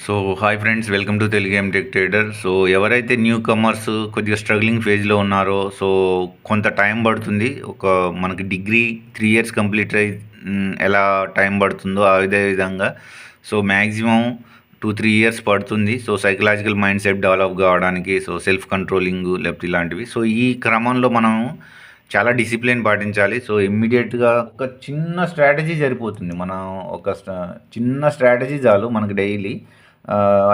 So hi friends, welcome to Telugu game tech trader. So ఎవరైతే new comers కొద్దిగా struggling ఫేజ్లో ఉన్నారో, సో కొంత టైం పడుతుంది. మనకి డిగ్రీ 3 ఇయర్స్ కంప్లీట్ అయి ఎలా టైం పడుతుందో అదే విధంగా సో మ్యాక్సిమం 2-3 ఇయర్స్ పడుతుంది. So psychological mind set develop కావడానికి, సో సెల్ఫ్ కంట్రోలింగ్ లేకపోతే ఇలాంటివి. సో ఈ క్రమంలో మనం చాలా డిసిప్లిన్ పాటించాలి. సో ఇమ్మీడియట్గా ఒక చిన్న స్ట్రాటజీ సరిపోతుంది. మనం చిన్న స్ట్రాటజీ చాలు మనకి డైలీ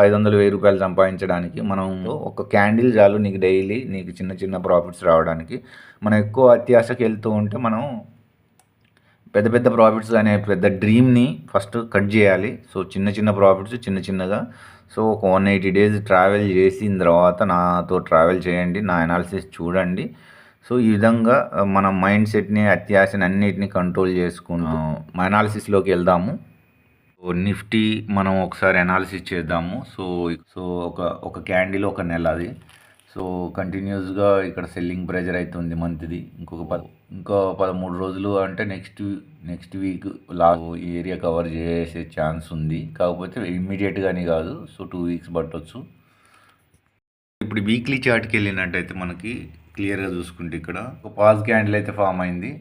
500,000 సంపాదించడానికి. మనం ఒక క్యాండిల్ చాలు నీకు డైలీ నీకు చిన్న చిన్న ప్రాఫిట్స్ రావడానికి. మనం ఎక్కువ అత్యాశకి వెళ్తూ ఉంటే మనం పెద్ద పెద్ద ప్రాఫిట్స్ అనే పెద్ద డ్రీమ్ని ఫస్ట్ కట్ చేయాలి. సో చిన్న చిన్న ప్రాఫిట్స్ చిన్న చిన్నగా. సో ఒక 180 days ట్రావెల్ చేసిన తర్వాత నాతో ట్రావెల్ చేయండి, నా అనాలిసిస్ చూడండి. సో ఈ విధంగా మన మైండ్ సెట్ని, అత్యాశని అన్నిటిని కంట్రోల్ చేసుకుంటూ మా అనాలిసిస్లోకి వెళ్దాము. నిఫ్టీ మనం ఒకసారి అనాలిసిస్ చేద్దాము. సో సో ఒక ఒక క్యాండిల్ ఒక నెల అది. సో కంటిన్యూస్గా ఇక్కడ సెల్లింగ్ ప్రెజర్ అవుతుంది మంత్ది. ఇంకో 13 రోజులు అంటే నెక్స్ట్ వీక్ ఈ ఏరియా కవర్ చేసే ఛాన్స్ ఉంది. కాకపోతే ఇమ్మీడియట్గాని కాదు. సో 2 weeks పట్టవచ్చు. ఇప్పుడు వీక్లీ చార్ట్కి వెళ్ళినట్టయితే మనకి క్లియర్గా చూసుకుంటే ఇక్కడ ఒక పాజ్ క్యాండిల్ అయితే ఫామ్ అయింది.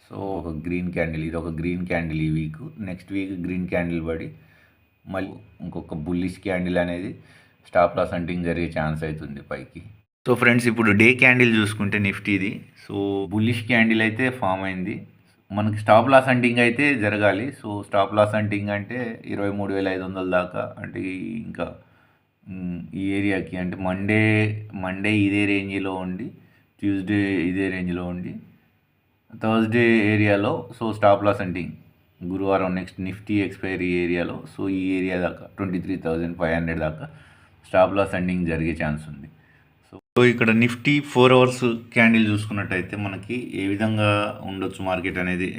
సో ఒక గ్రీన్ క్యాండిల్, ఇది ఒక గ్రీన్ క్యాండిల్ ఈ week. Next week green candle పడి మళ్ళీ ఇంకొక బుల్లిష్ క్యాండిల్ అనేది స్టాప్ లాస్ హంటింగ్ జరిగే ఛాన్స్ అవుతుంది పైకి. సో ఫ్రెండ్స్, ఇప్పుడు డే క్యాండిల్ చూసుకుంటే నిఫ్టీది. సో బుల్లిష్ క్యాండిల్ అయితే ఫామ్ అయింది. మనకి స్టాప్ లాస్ హంటింగ్ అయితే జరగాలి. సో స్టాప్ లాస్ హంటింగ్ అంటే 23,500 దాకా. అంటే ఇంకా ఈ ఏరియాకి అంటే మండే ఇదే రేంజ్లో ఉండి, ట్యూస్డే ఇదే రేంజ్లో ఉండి, థర్స్డే ఏరియాలో సో స్టాప్ లాస్ హంటింగ్, గురువారం నెక్స్ట్ నిఫ్టీ ఎక్స్పైరీ ఏరియాలో సో ఈ ఏరియా దాకా 23,500 దాకా స్టాప్ లాస్ హంటింగ్ జరిగే ఛాన్స్ ఉంది. సో ఇక్కడ నిఫ్టీ 4 hours క్యాండిల్ చూసుకున్నట్టయితే మనకి ఏ విధంగా ఉండొచ్చు మార్కెట్ అనేది,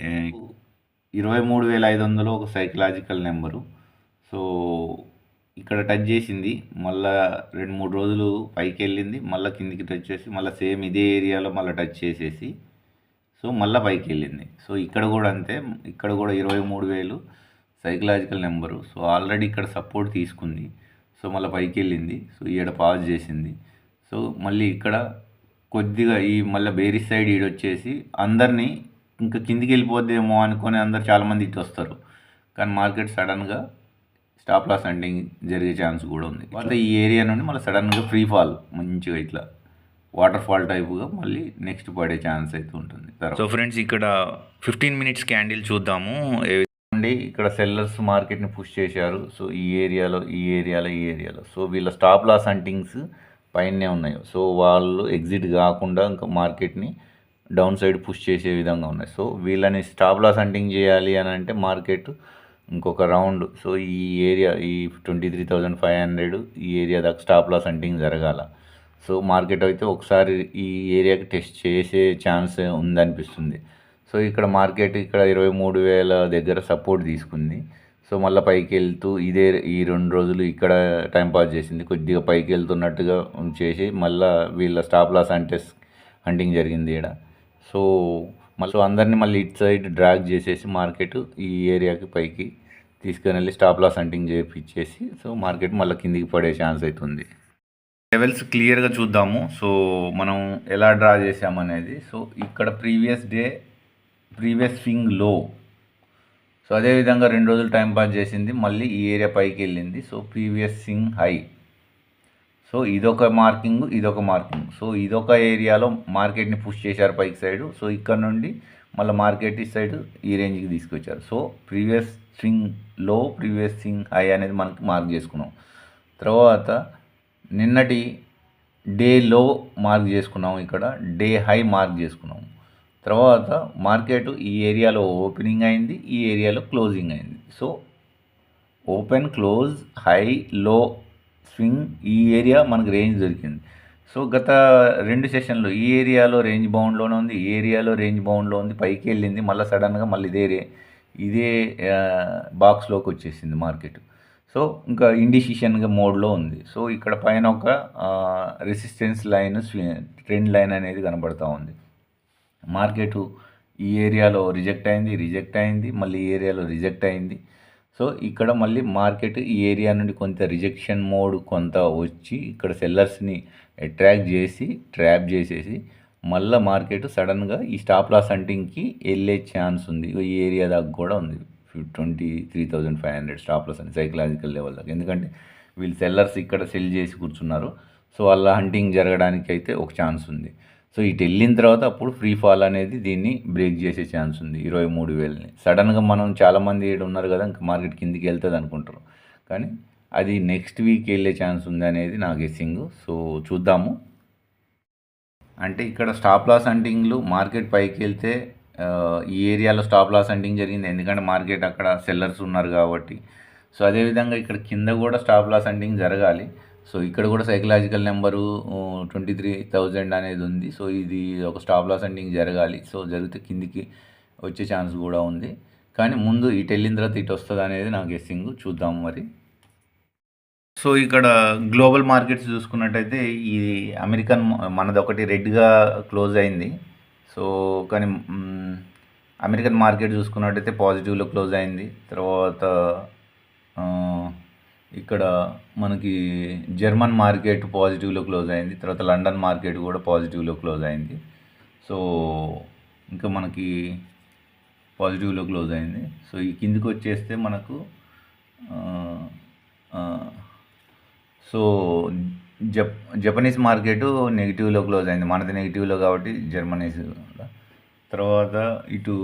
23,500 ఒక సైకలాజికల్ నెంబరు. సో ఇక్కడ టచ్ చేసింది, మళ్ళీ 2-3 రోజులు పైకి వెళ్ళింది, మళ్ళీ కిందికి టచ్ చేసి మళ్ళీ సేమ్ ఇదే ఏరియాలో మళ్ళీ టచ్ చేసేసి సో మళ్ళీ పైకి వెళ్ళింది. సో ఇక్కడ కూడా అంతే, ఇక్కడ కూడా 23,000 సైకలాజికల్ నెంబరు. సో ఆల్రెడీ ఇక్కడ సపోర్ట్ తీసుకుంది. సో మళ్ళీ పైకి వెళ్ళింది. సో ఈడ పాజ్ చేసింది. సో మళ్ళీ ఇక్కడ కొద్దిగా ఈ మళ్ళీ బేరిస్ సైడ్ ఈడొచ్చేసి అందరినీ ఇంకా కిందికి వెళ్ళిపోద్దేమో అనుకొని అందరు చాలామంది ఇటు వస్తారు. కానీ మార్కెట్ సడన్గా స్టాప్ లాస్ హంటింగ్ జరిగే ఛాన్స్ కూడా ఉంది. మళ్ళీ ఈ ఏరియా నుండి మళ్ళీ సడన్గా ఫ్రీ ఫాల్ మంచిగా ఇట్లా వాటర్ ఫాల్ టైపుగా మళ్ళీ నెక్స్ట్ పడే ఛాన్స్ అయితే ఉంటుంది. సో ఫ్రెండ్స్, ఇక్కడ 15 minutes క్యాండిల్ చూద్దాము. ఇక్కడ సెల్లర్స్ మార్కెట్ని పుష్ చేశారు. సో ఈ ఏరియాలో సో వీళ్ళ స్టాప్ లాస్ హంటింగ్స్ పైనే ఉన్నాయి. సో వాళ్ళు ఎగ్జిట్ కాకుండా ఇంకా మార్కెట్ని డౌన్ సైడ్ పుష్ చేసే విధంగా ఉన్నాయి. సో వీళ్ళని స్టాప్ లాస్ హంటింగ్ చేయాలి అని అంటే మార్కెట్ ఇంకొక రౌండ్, సో ఈ ఏరియా ఈ 23,500 ఈ ఏరియా దాకా స్టాప్ లాస్ హంటింగ్ జరగాల. సో మార్కెట్ అయితే ఒకసారి ఈ ఏరియాకి టెస్ట్ చేసే ఛాన్స్ ఉందనిపిస్తుంది. సో ఇక్కడ మార్కెట్ ఇక్కడ 23,000 దగ్గర సపోర్ట్ తీసుకుంది. సో మళ్ళీ పైకి వెళ్తూ ఈ 2 రోజులు ఇక్కడ టైంపాస్ చేసింది, కొద్దిగా పైకి వెళ్తున్నట్టుగా చేసి మళ్ళీ వీళ్ళ స్టాప్ లాస్ హంటింగ్ జరిగింది ఇక్కడ. సో అందరినీ మళ్ళీ ఇటు సైడ్ డ్రాగ్ చేసేసి మార్కెట్ ఈ ఏరియాకి పైకి తీసుకుని వెళ్ళి స్టాప్ లాస్ హంటింగ్ చేపించేసి సో మార్కెట్ మళ్ళీ కిందికి పడే ఛాన్స్ అవుతుంది. లెవెల్స్ క్లియర్గా చూద్దాము. సో మనం ఎలా డ్రా చేసామనేది. సో ఇక్కడ ప్రీవియస్ స్వింగ్ లో, సో అదేవిధంగా 2 రోజులు టైం పాస్ చేసింది, మళ్ళీ ఈ ఏరియా పైకి వెళ్ళింది. So previous swing high. So ఇదొక మార్కింగ్. సో ఇదొక ఏరియాలో మార్కెట్ని పుష్ చేశారు పైకి సైడు. సో ఇక్కడ నుండి మళ్ళీ మార్కెట్ ఈ సైడ్ ఈ రేంజ్కి తీసుకొచ్చారు. సో ప్రీవియస్ స్వింగ్ లో, ప్రీవియస్ స్వింగ్ హై అనేది మనకి మార్క్ చేసుకున్నాం. తర్వాత నిన్నటి డే లో మార్క్ చేసుకున్నాము, ఇక్కడ డే హై మార్క్ చేసుకున్నాము. తర్వాత మార్కెట్ ఈ ఏరియాలో ఓపెనింగ్ అయింది, ఈ ఏరియాలో క్లోజింగ్ అయింది. సో ఓపెన్, క్లోజ్, హై, లో, స్వింగ్, ఈ ఏరియా మనకు రేంజ్ దొరికింది. సో గత 2 సెషన్లు ఈ ఏరియాలో రేంజ్ బౌండ్లోనే ఉంది, ఈ ఏరియాలో రేంజ్ బౌండ్లో ఉంది, పైకి వెళ్ళింది, మళ్ళీ సడన్గా మళ్ళీ ఇదే బాక్స్లోకి వచ్చేసింది మార్కెట్. సో ఇంకా ఇండిసిషన్గా మోడ్లో ఉంది. సో ఇక్కడ పైన ఒక రెసిస్టెన్స్ లైన్, ట్రెండ్ లైన్ అనేది కనబడుతూ ఉంది. మార్కెట్ ఈ ఏరియాలో రిజెక్ట్ అయింది, మళ్ళీ ఈ ఏరియాలో రిజెక్ట్ అయింది. సో సో ఇక్కడ మళ్ళీ మార్కెట్ ఈ ఏరియా నుండి కొంత రిజెక్షన్ మోడ్ కొంత వచ్చి ఇక్కడ సెల్లర్స్ని అట్రాక్ట్ చేసి ట్రాప్ చేసేసి మళ్ళీ మార్కెట్ సడన్గా ఈ స్టాప్ లాస్ హంటింగ్కి వెళ్ళే ఛాన్స్ ఉంది. ఈ ఏరియా దాకా కూడా ఉంది 23,500 స్టాప్ లాస్ అని సైకలాజికల్ లెవెల్ దాకా. ఎందుకంటే వీళ్ళు సెల్లర్స్ ఇక్కడ సెల్ చేసి కూర్చున్నారు. సో వాళ్ళ హంటింగ్ జరగడానికి అయితే ఒక ఛాన్స్ ఉంది. సో ఇటు వెళ్ళిన తర్వాత అప్పుడు ఫ్రీ ఫాల్ అనేది దీన్ని బ్రేక్ చేసే ఛాన్స్ ఉంది 23,000ని. సడన్గా మనం చాలామంది ఇక్కడ ఉన్నారు కదా, ఇంకా మార్కెట్ కిందికి వెళ్తుంది అనుకుంటారు, కానీ అది నెక్స్ట్ వీక్ వెళ్ళే ఛాన్స్ ఉంది అనేది నా గెస్సింగ్. సో చూద్దాము. అంటే ఇక్కడ స్టాప్ లాస్ హంటింగ్లు మార్కెట్ పైకి వెళ్తే ఈ ఏరియాలో స్టాప్ లాస్ హంటింగ్ జరిగింది, ఎందుకంటే మార్కెట్ అక్కడ సెల్లర్స్ ఉన్నారు కాబట్టి. సో అదేవిధంగా ఇక్కడ కింద కూడా స్టాప్ లాస్ హంటింగ్ జరగాలి. సో ఇక్కడ కూడా సైకలాజికల్ నెంబరు 23,000 అనేది ఉంది. సో ఇది ఒక స్టాప్ లాస్ హంటింగ్ జరగాలి. సో జరిగితే కిందికి వచ్చే ఛాన్స్ కూడా ఉంది, కానీ ముందు ఇటు వెళ్ళిన తర్వాత ఇటు వస్తుంది అనేది నా గెస్సింగ్. చూద్దాం మరి. సో ఇక్కడ గ్లోబల్ మార్కెట్స్ చూసుకున్నట్టయితే ఈ అమెరికన్ మనది ఒకటి రెడ్గా క్లోజ్ అయింది. సో కానీ అమెరికన్ మార్కెట్ చూసుకున్నట్టయితే పాజిటివ్లో క్లోజ్ అయింది. తర్వాత ఇక్కడ మనకి జర్మన్ మార్కెట్ పాజిటివ్లో క్లోజ్ అయింది. తర్వాత లండన్ మార్కెట్ కూడా పాజిటివ్లో క్లోజ్ అయింది. సో ఇంకా మనకి పాజిటివ్లో క్లోజ్ అయింది. సో ఈ కిందికి వచ్చేస్తే మనకు సో జపనీస్ మార్కెట్ నెగిటివ్లో క్లోజ్ అయింది. మనది నెగిటివ్లో కాబట్టి జర్మనీస్. తర్వాత ఇటు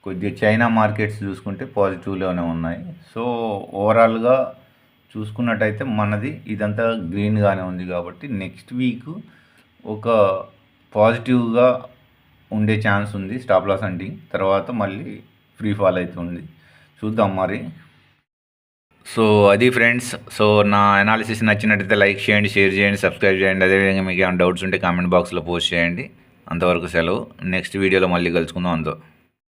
కొద్దిగా చైనా మార్కెట్స్ చూసుకుంటే పాజిటివ్లోనే ఉన్నాయి. సో ఓవరాల్గా చూసుకున్నట్టయితే మనది ఇదంతా గ్రీన్గానే ఉంది కాబట్టి నెక్స్ట్ వీక్ ఒక పాజిటివ్గా ఉండే ఛాన్స్ ఉంది స్టాప్ లాస్ హంటింగ్. తర్వాత మళ్ళీ ఫ్రీ ఫాల్ అవుతుంది, చూద్దాం మరి. సో అది ఫ్రెండ్స్. సో నా అనాలిసిస్ నచ్చినట్టయితే లైక్ చేయండి, షేర్ చేయండి, సబ్స్క్రైబ్ చేయండి. అదేవిధంగా మీకు ఏమైనా డౌట్స్ ఉంటే కామెంట్ బాక్స్లో పోస్ట్ చేయండి. అంతవరకు సెలవు. నెక్స్ట్ వీడియోలో మళ్ళీ కలుసుకుందాం. అంతా